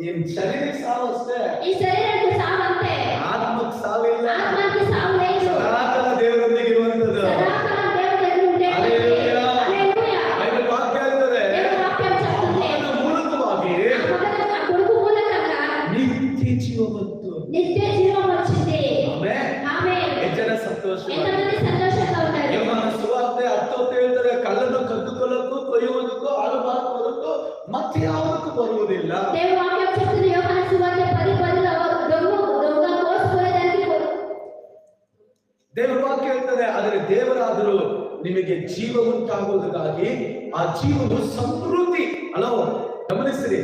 ಈ ಶರೀರಕ್ಕೆ ಸಾವು ಅಷ್ಟೇ, ಈ ಶರೀರಕ್ಕೆ ಸಾವಂತೆ, ಆತ್ಮಕ್ಕೆ ಸಾವಿಲ್ಲ. ಆತ್ಮಕ್ಕೆ ಸಾವು ಇಲ್ಲ. ಸದಾಕಾಲ ದೇವರೊಂದಿಗೆ ಇರುವಂತದ್ದು. ಸದಾಕಾಲ ದೇವರೊಂದಿಗೆ ಉಂಟೆ. ಹಲ್ಲೆಲೂಯಾ. ಹಲ್ಲೆಲೂಯಾ. ಬೈಬಲ್ ವಾಕ್ಯ ಹೇಳ್ತದೆ, ದೇವರ ವಾಕ್ಯ ಹೇಳ್ತದೆ, ಅವನ ಮೂಲಕವಾಗಿ ಆ ಕೊಡುಕು ಮೂಲಕ ನಿತ್ಯ ಜೀವ ಬಂತು. నిత్య జీవం వచ్చింది. ಆಮೆನ್. ఆమేన్. ಹೆಚ್ಚಿನ ಸಂತೋಷ. ఎంతమంది సంతోషంగా ఉన్నారు? ಯೋಹಾನ ಸುವಾರ್ತೆ 10:10 ಹೇಳ್ತಾರೆ, ಕಳ್ಳನು ಕದ್ದುಕೊಳ್ಳಕ್ಕೂ ಕೊಯ್ಯುವುದಕ್ಕೂ ಹಾಳು ಮಾಡುವುದಕ್ಕೂ ಮತ್ತೆ ಯಾವುದಕ್ಕೂ ಬರುವುದಿಲ್ಲ. దేవుని వాక్యం చెప్తుంది, యోహాను సువార్త 10:10లో దొంగ కోసుకునేదానికి ದೇವರ ವಾಕ್ಯ ಹೇಳ್ತದೆ, ಆದರೆ ದೇವರಾದರೂ ನಿಮಗೆ ಜೀವ ಉಂಟಾಗುವುದಕ್ಕಾಗಿ ಆ ಜೀವವು ಸಮೃದ್ಧಿ. ಅಲೋ ಗಮನಿಸಿರಿ,